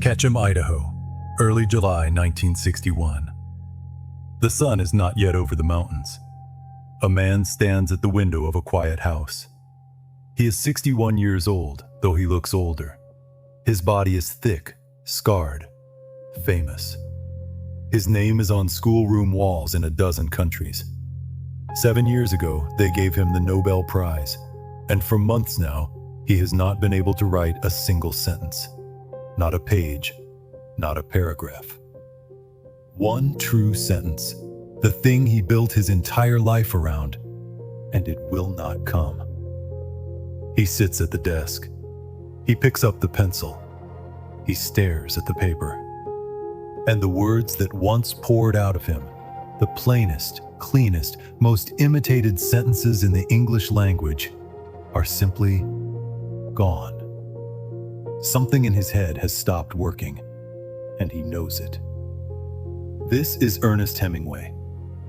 Ketchum, Idaho, early July 1961. The sun is not yet over the mountains. A man stands at the window of a quiet house. He is 61 years old, though he looks older. His body is thick, scarred, famous. His name is on schoolroom walls in a dozen countries. 7 years ago, they gave him the Nobel Prize, and for months now, he has not been able to write a single sentence. Not a page, not a paragraph. One true sentence, the thing he built his entire life around, and it will not come. He sits at the desk. He picks up the pencil. He stares at the paper. And the words that once poured out of him, the plainest, cleanest, most imitated sentences in the English language, are simply gone. Something in his head has stopped working, and he knows it. This is Ernest Hemingway,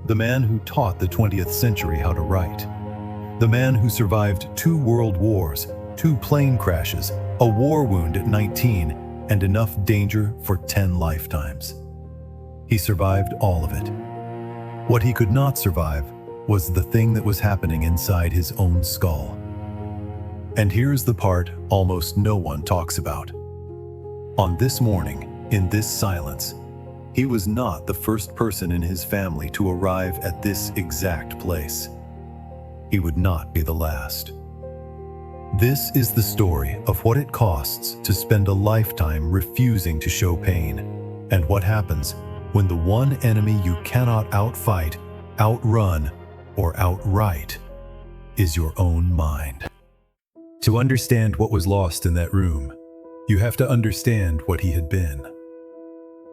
the man who taught the 20th century how to write. The man who survived 2 world wars, 2 plane crashes, a war wound at 19, and enough danger for 10 lifetimes. He survived all of it. What he could not survive was the thing that was happening inside his own skull. And here's the part almost no one talks about. On this morning, in this silence, he was not the first person in his family to arrive at this exact place. He would not be the last. This is the story of what it costs to spend a lifetime refusing to show pain, and what happens when the one enemy you cannot outfight, outrun, or outright is your own mind. To understand what was lost in that room, you have to understand what he had been.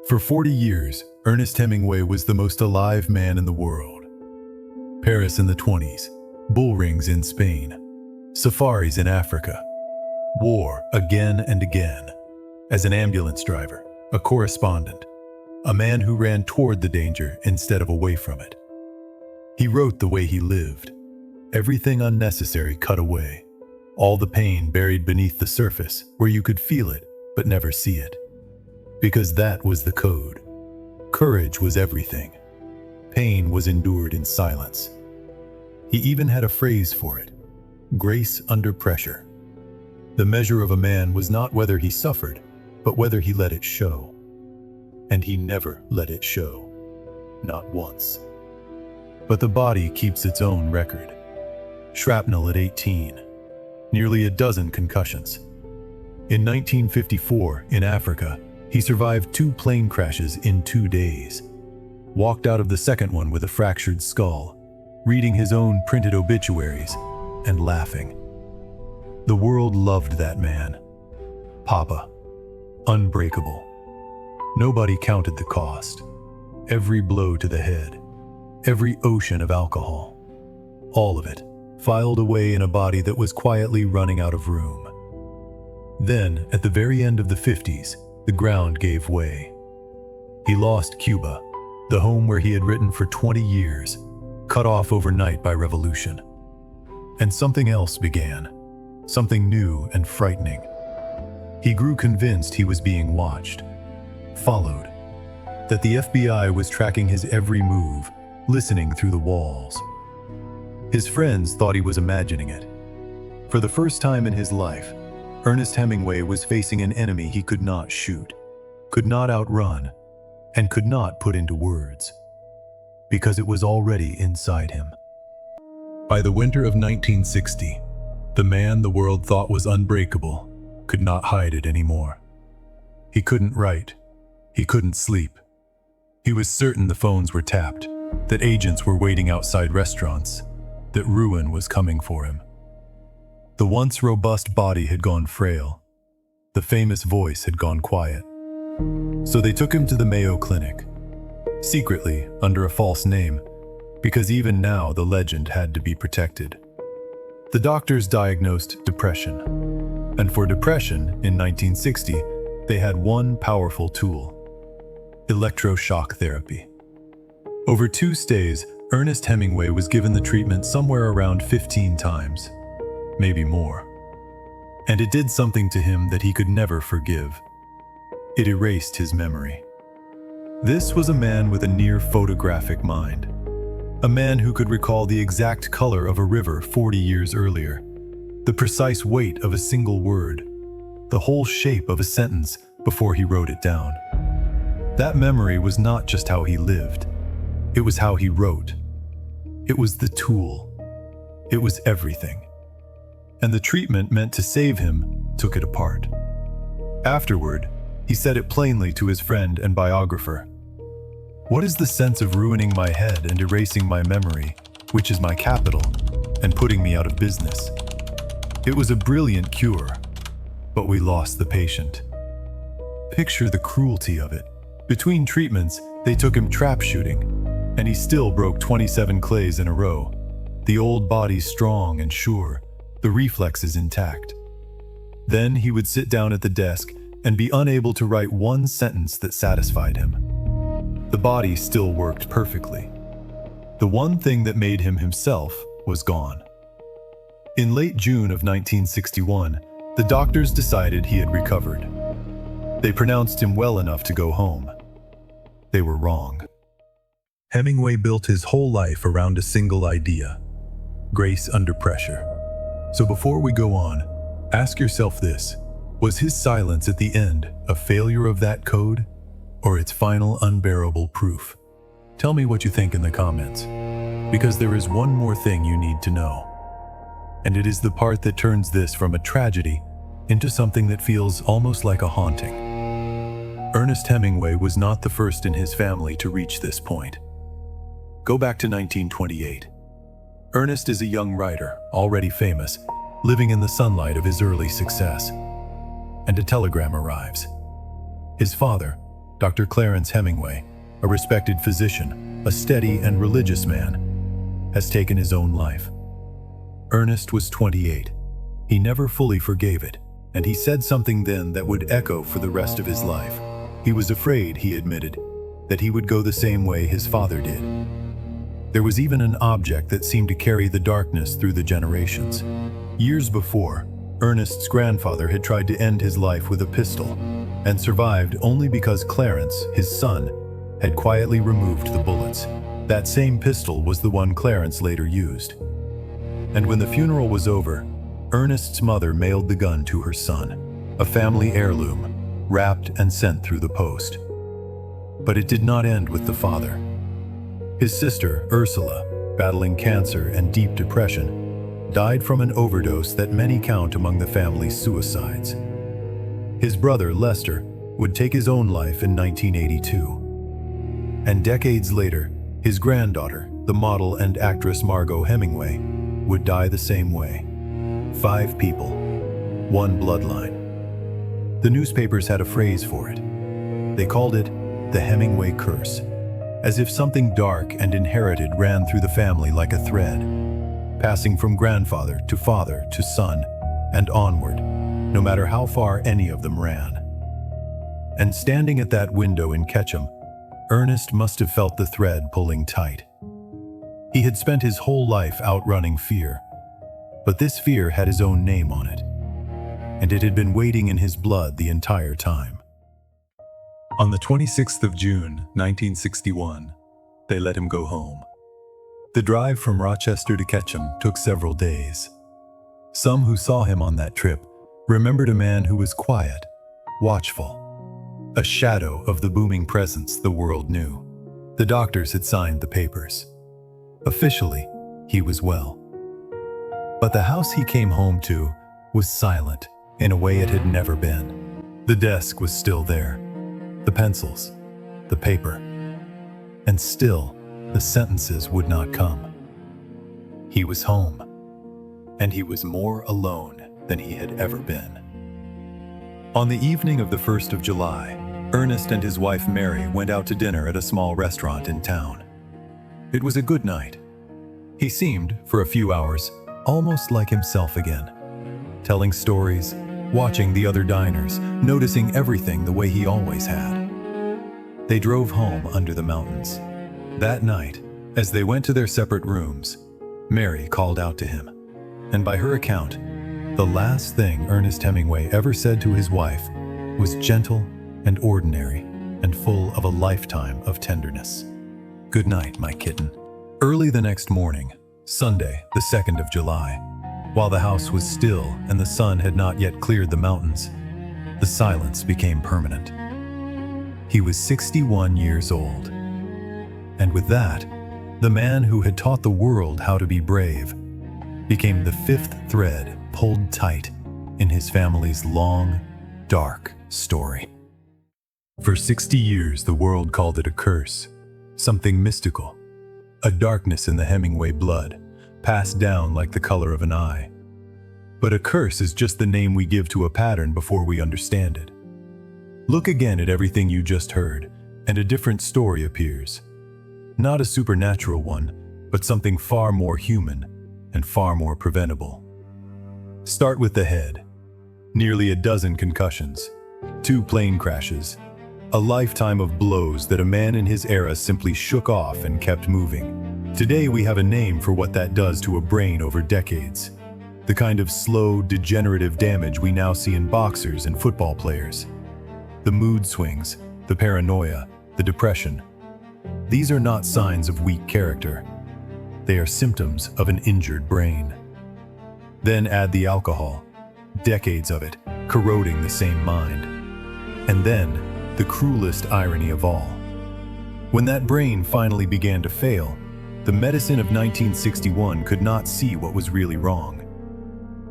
For 40 years, Ernest Hemingway was the most alive man in the world. Paris in the 20s, bullrings in Spain, safaris in Africa, war again and again. As an ambulance driver, a correspondent, a man who ran toward the danger instead of away from it. He wrote the way he lived, everything unnecessary cut away. All the pain buried beneath the surface where you could feel it but never see it. Because that was the code. Courage was everything. Pain was endured in silence. He even had a phrase for it: grace under pressure. The measure of a man was not whether he suffered, but whether he let it show. And he never let it show. Not once. But the body keeps its own record. Shrapnel at 18. Nearly a dozen concussions. In 1954, in Africa, he survived 2 plane crashes in 2 days. Walked out of the second one with a fractured skull, reading his own printed obituaries, and laughing. The world loved that man. Papa. Unbreakable. Nobody counted the cost. Every blow to the head. Every ocean of alcohol. All of it filed away in a body that was quietly running out of room. Then, at the very end of the 50s, the ground gave way. He lost Cuba, the home where he had written for 20 years, cut off overnight by revolution. And something else began, something new and frightening. He grew convinced he was being watched, followed, that the FBI was tracking his every move, listening through the walls. His friends thought he was imagining it. For the first time in his life, Ernest Hemingway was facing an enemy he could not shoot, could not outrun, and could not put into words, because it was already inside him. By the winter of 1960, the man the world thought was unbreakable could not hide it anymore. He couldn't write. He couldn't sleep. He was certain the phones were tapped, that agents were waiting outside restaurants, that ruin was coming for him. The once robust body had gone frail. The famous voice had gone quiet. So they took him to the Mayo Clinic, secretly under a false name, because even now the legend had to be protected. The doctors diagnosed depression, and for depression in 1960, they had one powerful tool: electroshock therapy. Over 2 stays, Ernest Hemingway was given the treatment somewhere around 15 times, maybe more. And it did something to him that he could never forgive. It erased his memory. This was a man with a near photographic mind. A man who could recall the exact color of a river 40 years earlier, the precise weight of a single word, the whole shape of a sentence before he wrote it down. That memory was not just how he lived. It was how he wrote. It was the tool. It was everything. And the treatment meant to save him took it apart. Afterward, he said it plainly to his friend and biographer. "What is the sense of ruining my head and erasing my memory, which is my capital, and putting me out of business? It was a brilliant cure, but we lost the patient." Picture the cruelty of it. Between treatments, they took him trap shooting, and he still broke 27 clays in a row. The old body strong and sure, the reflexes intact. Then he would sit down at the desk and be unable to write one sentence that satisfied him. The body still worked perfectly. The one thing that made him himself was gone. In late June of 1961, the doctors decided he had recovered. They pronounced him well enough to go home. They were wrong. Hemingway built his whole life around a single idea: grace under pressure. So before we go on, ask yourself this: was his silence at the end a failure of that code, or its final unbearable proof? Tell me what you think in the comments, because there is one more thing you need to know. And it is the part that turns this from a tragedy into something that feels almost like a haunting. Ernest Hemingway was not the first in his family to reach this point. Go back to 1928. Ernest is a young writer, already famous, living in the sunlight of his early success. And a telegram arrives. His father, Dr. Clarence Hemingway, a respected physician, a steady and religious man, has taken his own life. Ernest was 28. He never fully forgave it, and he said something then that would echo for the rest of his life. He was afraid, he admitted, that he would go the same way his father did. There was even an object that seemed to carry the darkness through the generations. Years before, Ernest's grandfather had tried to end his life with a pistol, and survived only because Clarence, his son, had quietly removed the bullets. That same pistol was the one Clarence later used. And when the funeral was over, Ernest's mother mailed the gun to her son, a family heirloom, wrapped and sent through the post. But it did not end with the father. His sister, Ursula, battling cancer and deep depression, died from an overdose that many count among the family's suicides. His brother, Lester, would take his own life in 1982. And decades later, his granddaughter, the model and actress Margot Hemingway, would die the same way. 5 people, 1 bloodline. The newspapers had a phrase for it. They called it the Hemingway curse, as if something dark and inherited ran through the family like a thread, passing from grandfather to son, and onward, no matter how far any of them ran. And standing at that window in Ketchum, Ernest must have felt the thread pulling tight. He had spent his whole life outrunning fear, but this fear had his own name on it, and it had been waiting in his blood the entire time. On the 26th of June, 1961, they let him go home. The drive from Rochester to Ketchum took several days. Some who saw him on that trip remembered a man who was quiet, watchful, a shadow of the booming presence the world knew. The doctors had signed the papers. Officially, he was well. But the house he came home to was silent in a way it had never been. The desk was still there, the pencils, the paper, and still the sentences would not come. He was home, and he was more alone than he had ever been. On the evening of the 1st of July, Ernest and his wife Mary went out to dinner at a small restaurant in town. It was a good night. He seemed, for a few hours, almost like himself again, telling stories, watching the other diners, noticing everything the way he always had. They drove home under the mountains. That night, as they went to their separate rooms, Mary called out to him, and by her account, the last thing Ernest Hemingway ever said to his wife was gentle and ordinary and full of a lifetime of tenderness. Good night, my kitten. Early the next morning, Sunday, the 2nd of July, while the house was still and the sun had not yet cleared the mountains, the silence became permanent. He was 61 years old. And with that, the man who had taught the world how to be brave became the 5th thread pulled tight in his family's long, dark story. For 60 years, the world called it a curse, something mystical, a darkness in the Hemingway blood, passed down like the color of an eye. But a curse is just the name we give to a pattern before we understand it. Look again at everything you just heard, and a different story appears. Not a supernatural one, but something far more human and far more preventable. Start with the head. Nearly a dozen concussions, 2 plane crashes, a lifetime of blows that a man in his era simply shook off and kept moving. Today we have a name for what that does to a brain over decades. The kind of slow, degenerative damage we now see in boxers and football players. The mood swings, the paranoia, the depression. These are not signs of weak character. They are symptoms of an injured brain. Then add the alcohol, decades of it, corroding the same mind. And then, the cruelest irony of all. When that brain finally began to fail, the medicine of 1961 could not see what was really wrong.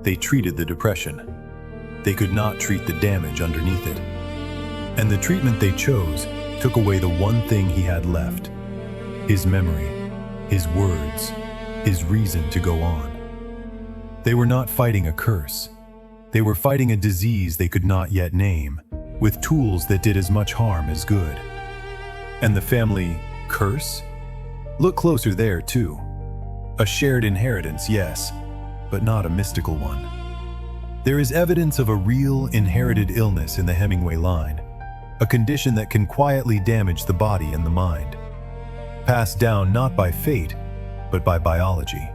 They treated the depression. They could not treat the damage underneath it. And the treatment they chose took away the one thing he had left: his memory, his words, his reason to go on. They were not fighting a curse. They were fighting a disease they could not yet name, with tools that did as much harm as good. And the family curse? Look closer there, too. A shared inheritance, yes, but not a mystical one. There is evidence of a real inherited illness in the Hemingway line, a condition that can quietly damage the body and the mind, passed down not by fate, but by biology.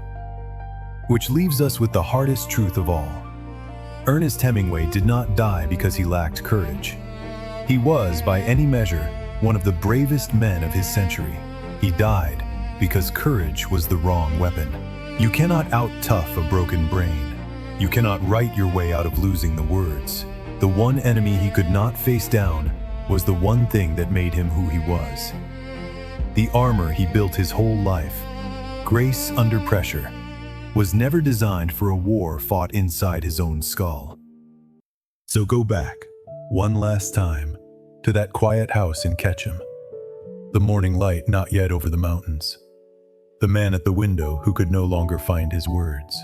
Which leaves us with the hardest truth of all. Ernest Hemingway did not die because he lacked courage. He was, by any measure, one of the bravest men of his century. He died because courage was the wrong weapon. You cannot out-tough a broken brain. You cannot write your way out of losing the words. The one enemy he could not face down was the one thing that made him who he was. The armor he built his whole life, grace under pressure, was never designed for a war fought inside his own skull. So go back, one last time, to that quiet house in Ketchum. The morning light not yet over the mountains. The man at the window who could no longer find his words.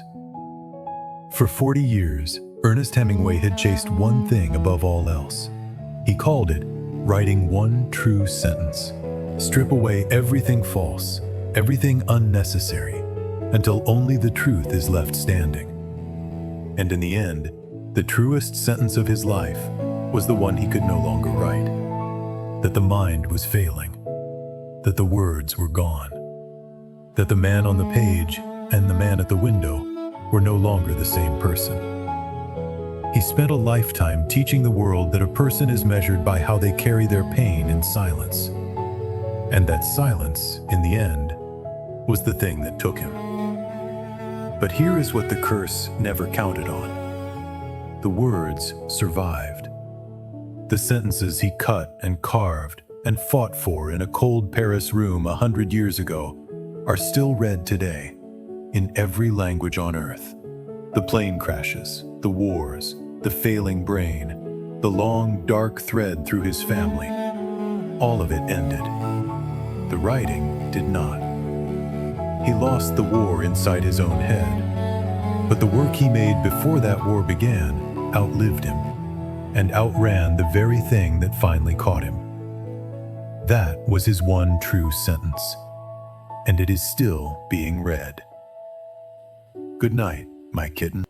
For 40 years, Ernest Hemingway had chased one thing above all else. He called it writing one true sentence. Strip away everything false, everything unnecessary, until only the truth is left standing. And in the end, the truest sentence of his life was the one he could no longer write. That the mind was failing. That the words were gone. That the man on the page and the man at the window were no longer the same person. He spent a lifetime teaching the world that a person is measured by how they carry their pain in silence. And that silence, in the end, was the thing that took him. But here is what the curse never counted on. The words survived. The sentences he cut and carved and fought for in a cold Paris room 100 years ago are still read today, in every language on earth. The plane crashes, the wars, the failing brain, the long, dark thread through his family. All of it ended. The writing did not. He lost the war inside his own head. But the work he made before that war began outlived him and outran the very thing that finally caught him. That was his one true sentence, and it is still being read. Good night, my kitten.